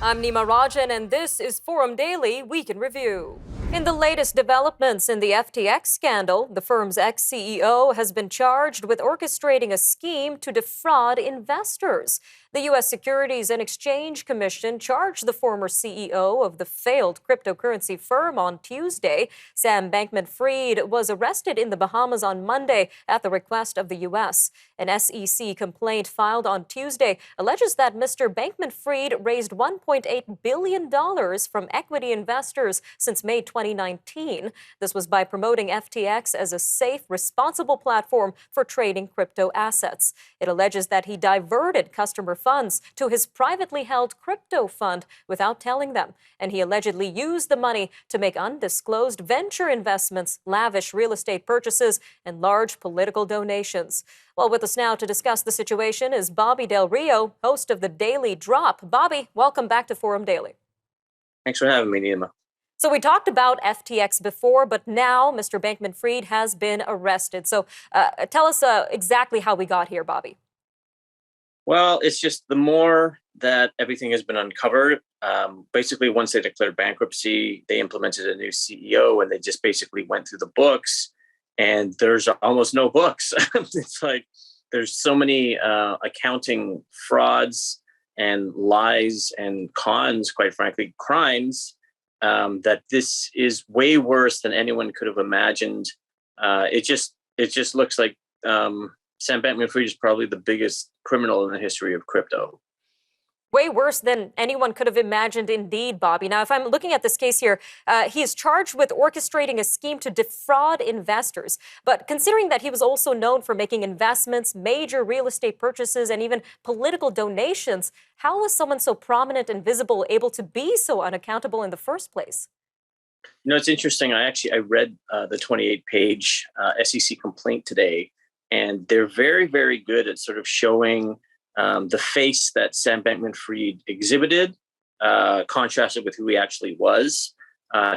I'm Nima Rajan, and this is Forum Daily Week in Review. In the latest developments in the FTX scandal, the firm's ex-CEO has been charged with orchestrating a scheme to defraud investors. The U.S. Securities and Exchange Commission charged the former CEO of the failed cryptocurrency firm on Tuesday. Sam Bankman-Fried was arrested in the Bahamas on Monday at the request of the U.S. An SEC complaint filed on Tuesday alleges that Mr. Bankman-Fried raised $1.8 billion from equity investors since May 2019. This was by promoting FTX as a safe, responsible platform for trading crypto assets. It alleges that he diverted customer funds to his privately held crypto fund without telling them, and he allegedly used the money to make undisclosed venture investments, lavish real estate purchases, and large political donations. Well, with us now to discuss the situation is Bobby Del Rio, host of the Daily Drop. Bobby, welcome back to Forum Daily. Thanks for having me, Nima. So we talked about FTX before, but now Mr. Bankman-Fried has been arrested. So tell us exactly how we got here, Bobby. Well, it's just the more that everything has been uncovered, basically once they declared bankruptcy, they implemented a new CEO and they just basically went through the books and there's almost no books. It's like there's so many accounting frauds and lies and cons, quite frankly, crimes, that this is way worse than anyone could have imagined. It just looks like Sam Bankman-Fried is probably the biggest criminal in the history of crypto. Way worse than anyone could have imagined, indeed, Bobby. Now, if I'm looking at this case here, he is charged with orchestrating a scheme to defraud investors. But considering that he was also known for making investments, major real estate purchases, and even political donations, how was someone so prominent and visible able to be so unaccountable in the first place? You know, it's interesting. I read the 28-page SEC complaint today, and they're very, very good at sort of showing the face that Sam Bankman-Fried exhibited, contrasted with who he actually was.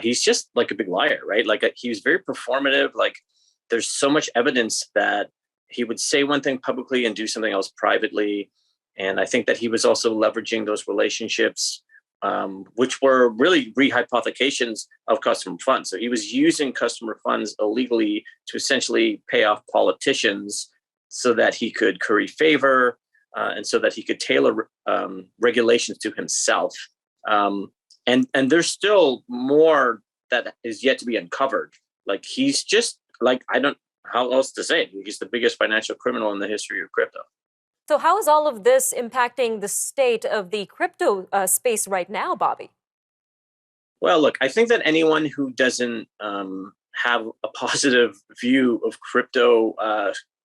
He's just like a big liar, right? Like he was very performative. Like there's so much evidence that he would say one thing publicly and do something else privately. And I think that he was also leveraging those relationships, which were really rehypothecations of customer funds. So he was using customer funds illegally to essentially pay off politicians so that he could curry favor, and so that he could tailor regulations to himself. And there's still more that is yet to be uncovered. Like he's just like, I don't, how else to say it? He's the biggest financial criminal in the history of crypto. So how is all of this impacting the state of the crypto space right now, Bobby? Well, look, I think that anyone who doesn't have a positive view of crypto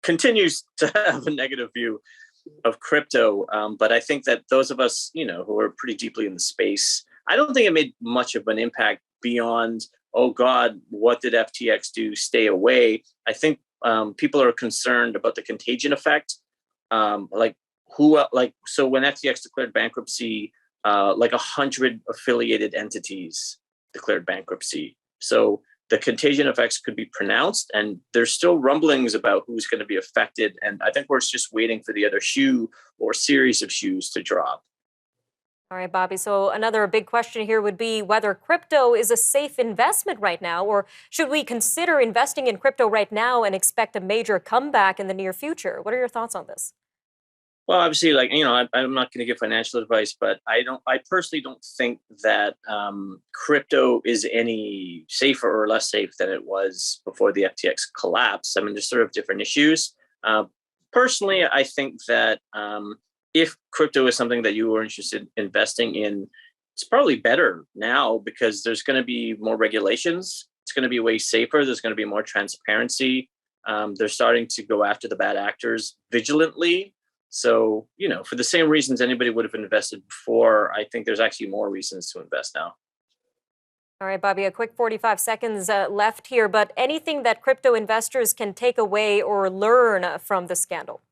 continues to have a negative view of crypto. But I think that those of us, who are pretty deeply in the space, I don't think it made much of an impact beyond, oh God, what did FTX do? Stay away. I think people are concerned about the contagion effect. So when FTX declared bankruptcy, like 100 affiliated entities declared bankruptcy. So the contagion effects could be pronounced, and there's still rumblings about who's going to be affected. And I think we're just waiting for the other shoe or series of shoes to drop. All right, Bobby. So another big question here would be whether crypto is a safe investment right now, or should we consider investing in crypto right now and expect a major comeback in the near future? What are your thoughts on this? Well, obviously, I'm not going to give financial advice, but I personally don't think that crypto is any safer or less safe than it was before the FTX collapse. I mean, there's sort of different issues. Personally, I think that if crypto is something that you are interested in investing in, it's probably better now because there's going to be more regulations. It's going to be way safer. There's going to be more transparency. They're starting to go after the bad actors vigilantly. So, for the same reasons anybody would have invested before, I think there's actually more reasons to invest now. All right, Bobby, a quick 45 seconds left here, but anything that crypto investors can take away or learn from the scandal?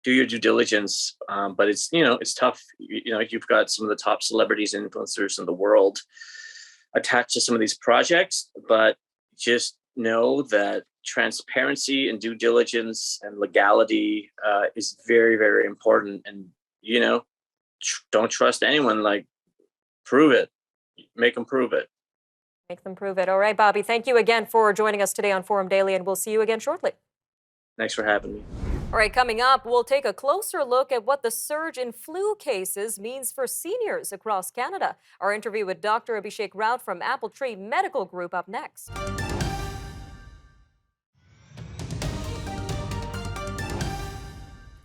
Do your due diligence, but it's tough. You've got some of the top celebrities and influencers in the world attached to some of these projects, but just know that transparency and due diligence and legality is very, very important. And, don't trust anyone. Like, prove it, make them prove it. Make them prove it. All right, Bobby, thank you again for joining us today on Forum Daily, and we'll see you again shortly. Thanks for having me. All right, coming up, we'll take a closer look at what the surge in flu cases means for seniors across Canada. Our interview with Dr. Abhishek Raut from Apple Tree Medical Group up next.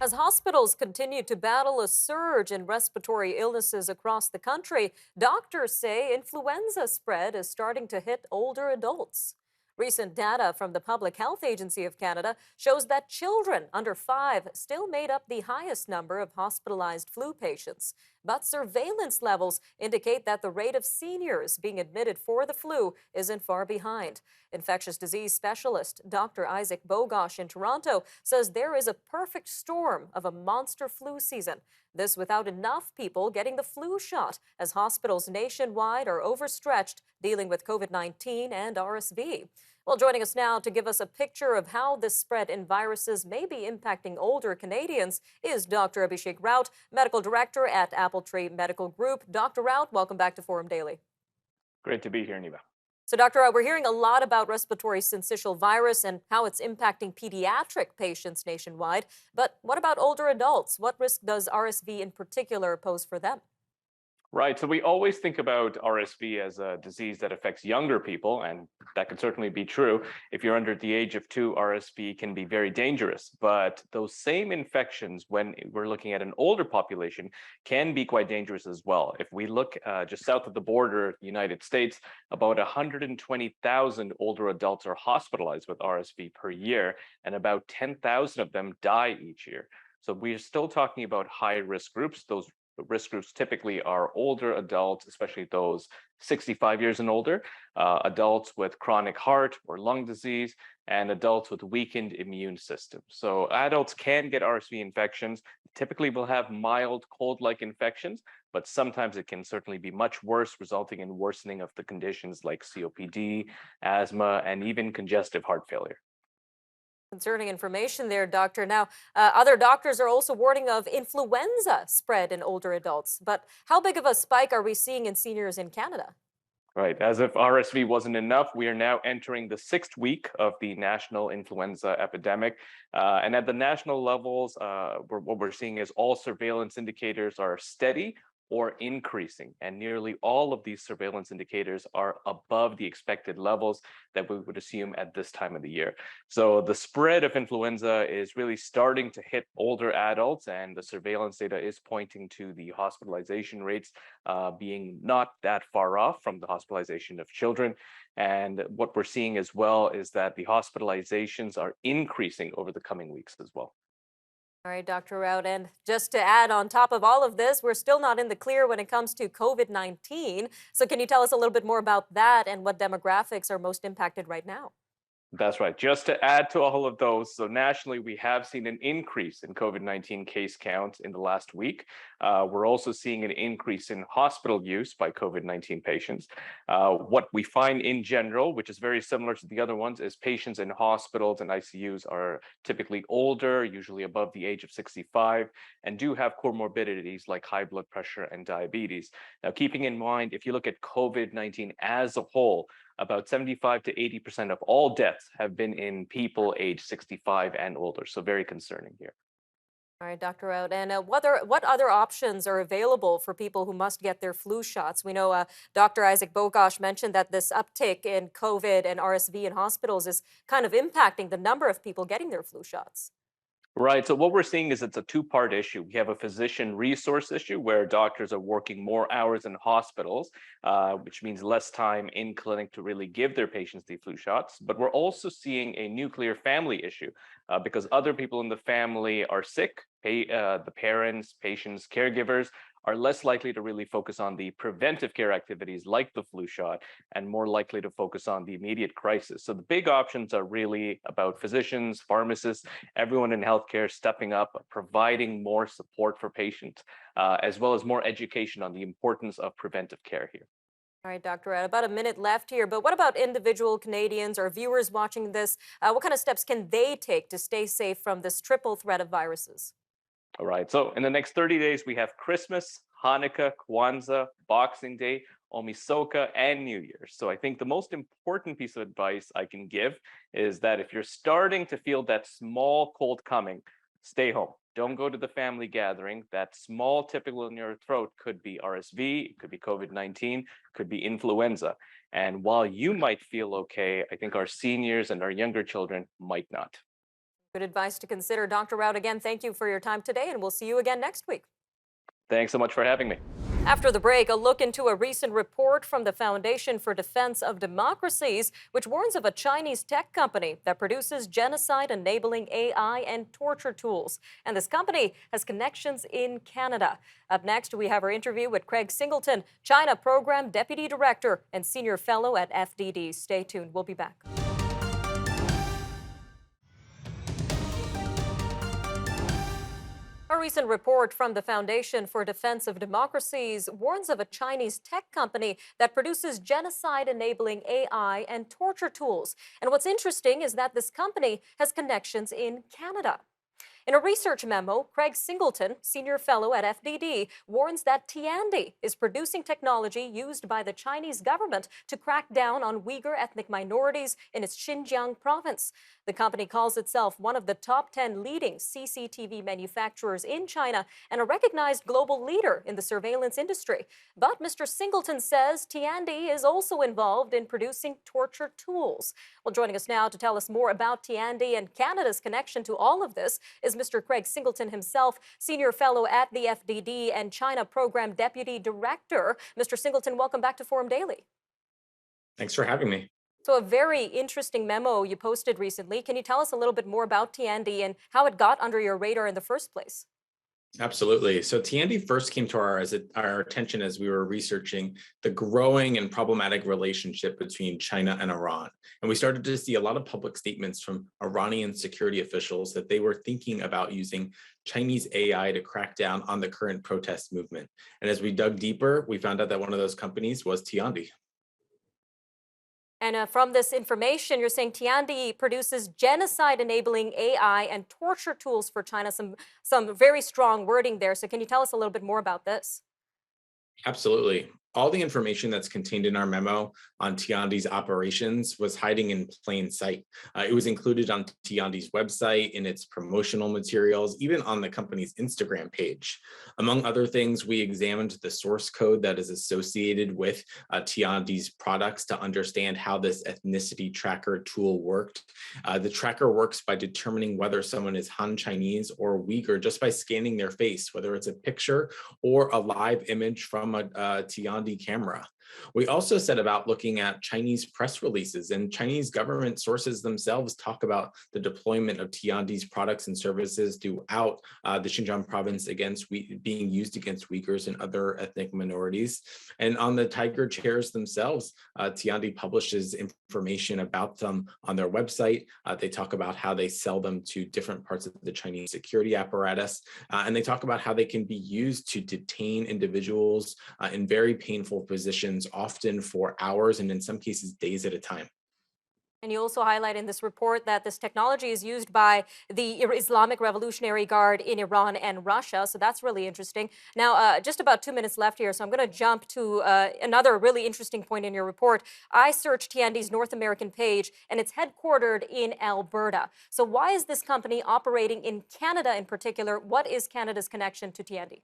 As hospitals continue to battle a surge in respiratory illnesses across the country, doctors say influenza spread is starting to hit older adults. Recent data from the Public Health Agency of Canada shows that children under 5 still made up the highest number of hospitalized flu patients. But surveillance levels indicate that the rate of seniors being admitted for the flu isn't far behind. Infectious disease specialist Dr. Isaac Bogosh in Toronto says there is a perfect storm of a monster flu season. This without enough people getting the flu shot, as hospitals nationwide are overstretched dealing with COVID-19 and RSV. Well, joining us now to give us a picture of how this spread in viruses may be impacting older Canadians is Dr. Abhishek Raut, Medical Director at Apple Tree Medical Group. Dr. Raut, welcome back to Forum Daily. Great to be here, Neva. So, Dr. Raut, we're hearing a lot about respiratory syncytial virus and how it's impacting pediatric patients nationwide. But what about older adults? What risk does RSV in particular pose for them? Right. So we always think about RSV as a disease that affects younger people, and that can certainly be true. If you're under the age of 2, RSV can be very dangerous. But those same infections, when we're looking at an older population, can be quite dangerous as well. If we look just south of the border, the United States, about 120,000 older adults are hospitalized with RSV per year, and about 10,000 of them die each year. So we're still talking about high-risk groups. Those risk groups typically are older adults, especially those 65 years and older, adults with chronic heart or lung disease, and adults with weakened immune systems. So adults can get RSV infections, typically will have mild cold-like infections, but sometimes it can certainly be much worse, resulting in worsening of the conditions like COPD, asthma, and even congestive heart failure. Concerning information there, doctor. Now, other doctors are also warning of influenza spread in older adults. But how big of a spike are we seeing in seniors in Canada? Right. As if RSV wasn't enough, we are now entering the 6th week of the national influenza epidemic. And at the national levels, what we're seeing is all surveillance indicators are steady or increasing. And nearly all of these surveillance indicators are above the expected levels that we would assume at this time of the year. So the spread of influenza is really starting to hit older adults, and the surveillance data is pointing to the hospitalization rates being not that far off from the hospitalization of children. And what we're seeing as well is that the hospitalizations are increasing over the coming weeks as well. All right, Dr. Raut, and just to add on top of all of this, we're still not in the clear when it comes to COVID-19. So can you tell us a little bit more about that and what demographics are most impacted right now? That's right. Just to add to all of those, so nationally, we have seen an increase in COVID-19 case counts in the last week. We're also seeing an increase in hospital use by COVID-19 patients. What we find in general, which is very similar to the other ones, is patients in hospitals and ICUs are typically older, usually above the age of 65, and do have comorbidities like high blood pressure and diabetes. Now, keeping in mind, if you look at COVID-19 as a whole, about 75 to 80% of all deaths have been in people aged 65 and older. So very concerning here. All right, Dr. Raut, and what other options are available for people who must get their flu shots? We know Dr. Isaac Bogosh mentioned that this uptick in COVID and RSV in hospitals is kind of impacting the number of people getting their flu shots. Right. So what we're seeing is it's a two-part issue. We have a physician resource issue where doctors are working more hours in hospitals, which means less time in clinic to really give their patients the flu shots. But we're also seeing a nuclear family issue because other people in the family are sick. The parents, patients, caregivers are less likely to really focus on the preventive care activities like the flu shot and more likely to focus on the immediate crisis. So the big options are really about physicians, pharmacists, everyone in healthcare stepping up, providing more support for patients, as well as more education on the importance of preventive care here. All right, Dr. Raut, about a minute left here, but what about individual Canadians or viewers watching this? What kind of steps can they take to stay safe from this triple threat of viruses? All right. So in the next 30 days, we have Christmas, Hanukkah, Kwanzaa, Boxing Day, Omisoka, and New Year's. So I think the most important piece of advice I can give is that if you're starting to feel that small cold coming, stay home. Don't go to the family gathering. That small tickle in your throat could be RSV, it could be COVID-19, could be influenza. And while you might feel okay, I think our seniors and our younger children might not. Good advice to consider. Dr. Rout, again, thank you for your time today, and we'll see you again next week. Thanks so much for having me. After the break, a look into a recent report from the Foundation for Defense of Democracies, which warns of a Chinese tech company that produces genocide-enabling AI and torture tools. And this company has connections in Canada. Up next, we have our interview with Craig Singleton, China Program Deputy Director and Senior Fellow at FDD. Stay tuned. We'll be back. A recent report from the Foundation for Defense of Democracies warns of a Chinese tech company that produces genocide-enabling AI and torture tools. And what's interesting is that this company has connections in Canada. In a research memo, Craig Singleton, Senior Fellow at FDD, warns that Tiandi is producing technology used by the Chinese government to crack down on Uyghur ethnic minorities in its Xinjiang province. The company calls itself one of the top 10 leading CCTV manufacturers in China and a recognized global leader in the surveillance industry. But Mr. Singleton says Tiandi is also involved in producing torture tools. Well, joining us now to tell us more about Tiandi and Canada's connection to all of this is Mr. Craig Singleton himself, Senior Fellow at the FDD and China Program Deputy Director. Mr. Singleton, welcome back to Forum Daily. Thanks for having me. So a very interesting memo you posted recently. Can you tell us a little bit more about Tiandi and how it got under your radar in the first place? Absolutely. So Tiandi first came to our attention as we were researching the growing and problematic relationship between China and Iran. And we started to see a lot of public statements from Iranian security officials that they were thinking about using Chinese AI to crack down on the current protest movement. And as we dug deeper, we found out that one of those companies was Tiandi. And from this information, you're saying Tiandi produces genocide-enabling AI and torture tools for China. Some very strong wording there. So can you tell us a little bit more about this? Absolutely. All the information that's contained in our memo on Tiandi's operations was hiding in plain sight. It was included on Tiandi's website, in its promotional materials, even on the company's Instagram page. Among other things, we examined the source code that is associated with Tiandi's products to understand how this ethnicity tracker tool worked. The tracker works by determining whether someone is Han Chinese or Uyghur just by scanning their face, whether it's a picture or a live image from a Tiandi camera. We also set about looking at Chinese press releases, and Chinese government sources themselves talk about the deployment of Tiandi's products and services throughout the Xinjiang province being used against Uyghurs and other ethnic minorities. And on the Tiger chairs themselves, Tiandi publishes information about them on their website. They talk about how they sell them to different parts of the Chinese security apparatus, and they talk about how they can be used to detain individuals in very painful positions, often for hours and in some cases days at a time. And you also highlight in this report that this technology is used by the Islamic Revolutionary Guard in Iran and Russia. So that's really interesting. Now, just about 2 minutes left here. So I'm going to jump to another really interesting point in your report. I searched Tiandi's North American page, and it's headquartered in Alberta. So why is this company operating in Canada in particular? What is Canada's connection to Tiandi?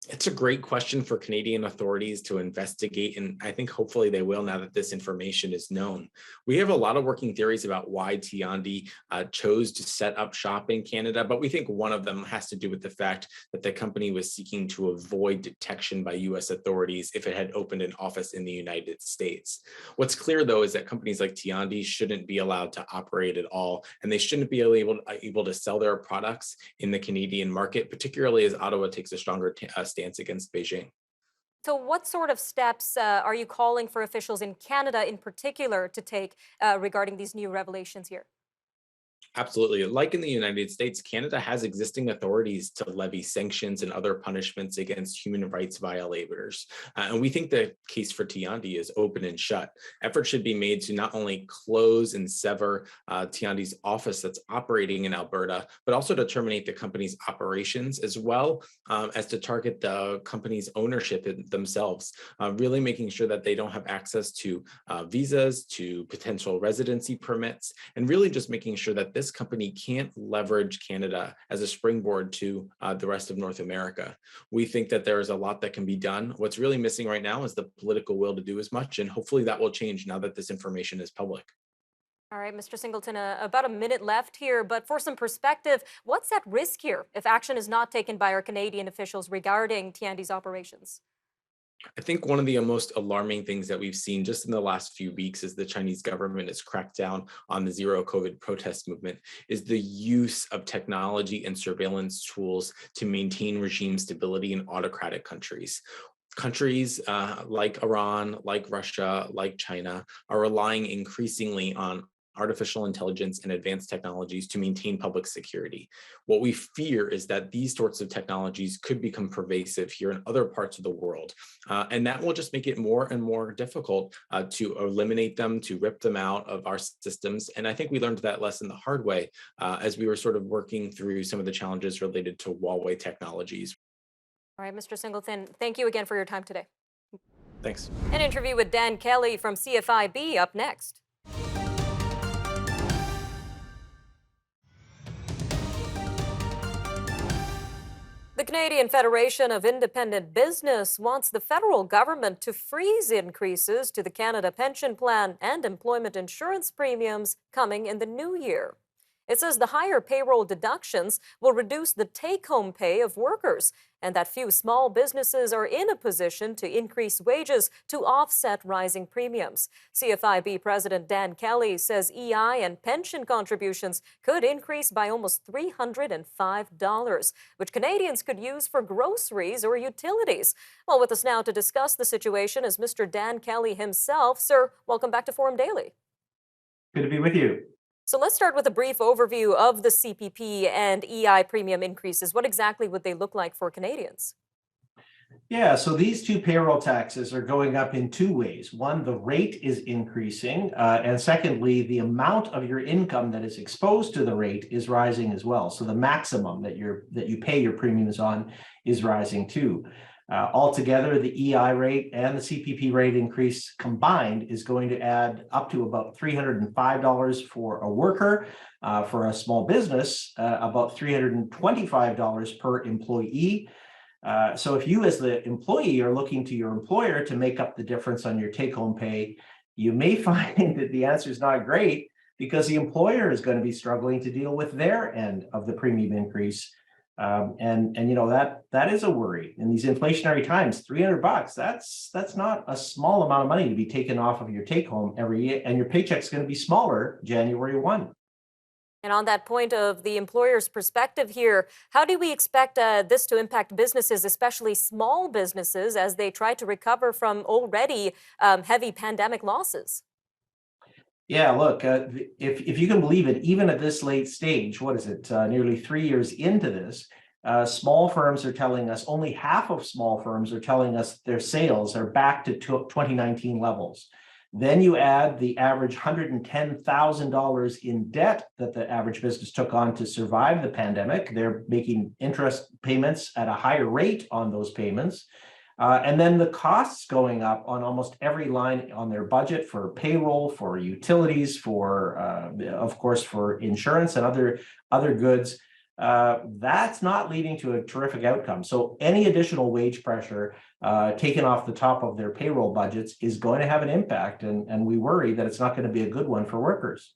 It's a great question for Canadian authorities to investigate, and I think hopefully they will now that this information is known. We have a lot of working theories about why Tiandi chose to set up shop in Canada, but we think one of them has to do with the fact that the company was seeking to avoid detection by U.S. authorities if it had opened an office in the United States. What's clear, though, is that companies like Tiandi shouldn't be allowed to operate at all, and they shouldn't be able to sell their products in the Canadian market, particularly as Ottawa takes a stronger stance against Beijing. So what sort of steps are you calling for officials in Canada in particular to take regarding these new revelations here? Absolutely. Like in the United States, Canada has existing authorities to levy sanctions and other punishments against human rights violators. And we think the case for Tiandi is open and shut. Efforts should be made to not only close and sever Tiandi's office that's operating in Alberta, but also to terminate the company's operations as well as to target the company's ownership themselves, really making sure that they don't have access to visas, to potential residency permits, and really just making sure that this company can't leverage Canada as a springboard to the rest of North America. We think that there is a lot that can be done. What's really missing right now is the political will to do as much, and hopefully that will change now that this information is public. All right, Mr. Singleton, about a minute left here, but for some perspective, what's at risk here if action is not taken by our Canadian officials regarding Tiandi's operations? I think one of the most alarming things that we've seen just in the last few weeks as the Chinese government has cracked down on the zero COVID protest movement is the use of technology and surveillance tools to maintain regime stability in autocratic countries. Countries like Iran, like Russia, like China are relying increasingly on artificial intelligence and advanced technologies to maintain public security. What we fear is that these sorts of technologies could become pervasive here in other parts of the world. And that will just make it more and more difficult to eliminate them, to rip them out of our systems. And I think we learned that lesson the hard way as we were sort of working through some of the challenges related to Huawei technologies. All right, Mr. Singleton, thank you again for your time today. Thanks. An interview with Dan Kelly from CFIB up next. The Canadian Federation of Independent Business wants the federal government to freeze increases to the Canada Pension Plan and employment insurance premiums coming in the new year. It says the higher payroll deductions will reduce the take-home pay of workers and that few small businesses are in a position to increase wages to offset rising premiums. CFIB President Dan Kelly says EI and pension contributions could increase by almost $305, which Canadians could use for groceries or utilities. Well, with us now to discuss the situation is Mr. Dan Kelly himself. Sir, welcome back to Forum Daily. Good to be with you. So let's start with a brief overview of the CPP and EI premium increases. What exactly would they look like for Canadians? Yeah, so these two payroll taxes are going up in two ways. One, the rate is increasing, and secondly, the amount of your income that is exposed to the rate is rising as well. So the maximum that you pay your premiums on is rising too. Altogether, the EI rate and the CPP rate increase combined is going to add up to about $305 for a worker. For a small business, about $325 per employee. So if you as the employee are looking to your employer to make up the difference on your take-home pay, you may find that the answer is not great because the employer is going to be struggling to deal with their end of the premium increase. And you know that is a worry in these inflationary times. $300, that's not a small amount of money to be taken off of your take home every year, and your paycheck's going to be smaller January 1. And on that point of the employer's perspective here, how do we expect this to impact businesses, especially small businesses, as they try to recover from already heavy pandemic losses? Yeah, look, if you can believe it, even at this late stage, what is it, nearly 3 years into this, small firms are telling us, only half of small firms are telling us their sales are back to 2019 levels. Then you add the average $110,000 in debt that the average business took on to survive the pandemic. They're making interest payments at a higher rate on those payments. And then the costs going up on almost every line on their budget for payroll, for utilities, for, of course, for insurance and other goods. That's not leading to a terrific outcome. So any additional wage pressure taken off the top of their payroll budgets is going to have an impact. And we worry that it's not going to be a good one for workers.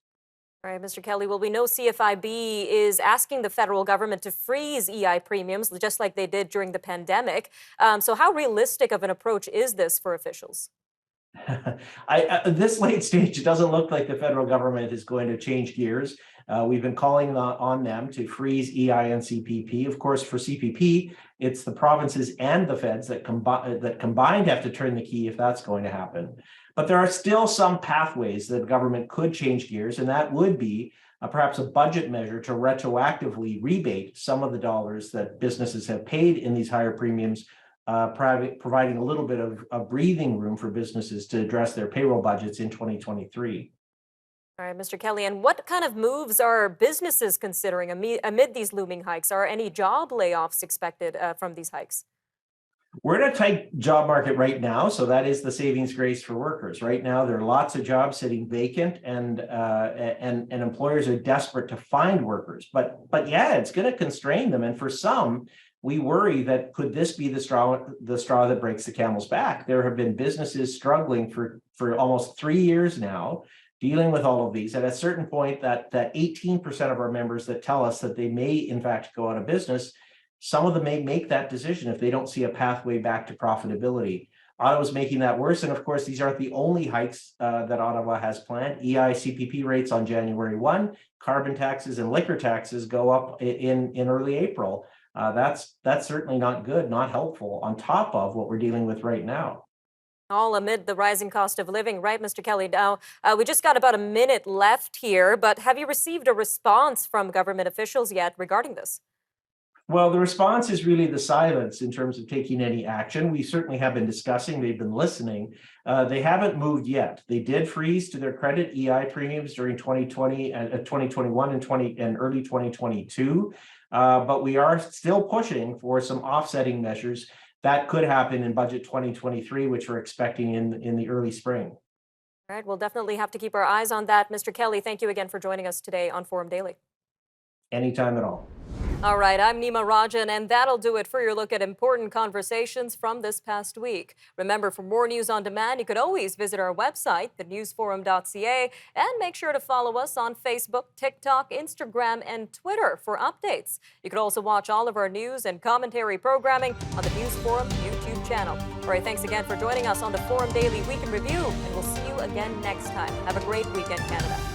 All right, Mr. Kelly, well, we know CFIB is asking the federal government to freeze EI premiums, just like they did during the pandemic. So how realistic of an approach is this for officials? At this late stage, it doesn't look like the federal government is going to change gears. We've been calling on them to freeze EI and CPP. Of course, for CPP, it's the provinces and the feds that combined have to turn the key if that's going to happen. But there are still some pathways that government could change gears, and that would be perhaps a budget measure to retroactively rebate some of the dollars that businesses have paid in these higher premiums, providing a little bit of breathing room for businesses to address their payroll budgets in 2023. All right, Mr. Kelly, and what kind of moves are businesses considering amid these looming hikes? Are any job layoffs expected from these hikes? We're in a tight job market right now, so that is the savings grace for workers. Right now, there are lots of jobs sitting vacant, and employers are desperate to find workers. But yeah, it's going to constrain them, and for some, we worry that could this be the straw that breaks the camel's back? There have been businesses struggling for almost 3 years now, dealing with all of these. At a certain point, that 18% of our members that tell us that they may in fact go out of business, some of them may make that decision if they don't see a pathway back to profitability. Ottawa's making that worse. And of course, these aren't the only hikes that Ottawa has planned. EI CPP rates on January 1, carbon taxes and liquor taxes go up in early April. That's certainly not good, not helpful on top of what we're dealing with right now. All amid the rising cost of living, right, Mr. Kelly? Now, we just got about a minute left here, but have you received a response from government officials yet regarding this? Well, the response is really the silence in terms of taking any action. We certainly have been discussing, they've been listening. They haven't moved yet. They did freeze to their credit EI premiums during 2020, 2021 and early 2022. But we are still pushing for some offsetting measures that could happen in budget 2023, which we're expecting in the early spring. All right, we'll definitely have to keep our eyes on that. Mr. Kelly, thank you again for joining us today on Forum Daily. Anytime at all. All right, I'm Nima Rajan, and that'll do it for your look at important conversations from this past week. Remember, for more news on demand, you could always visit our website, thenewsforum.ca, and make sure to follow us on Facebook, TikTok, Instagram, and Twitter for updates. You could also watch all of our news and commentary programming on the News Forum YouTube channel. All right, thanks again for joining us on the Forum Daily Week in Review, and we'll see you again next time. Have a great weekend, Canada.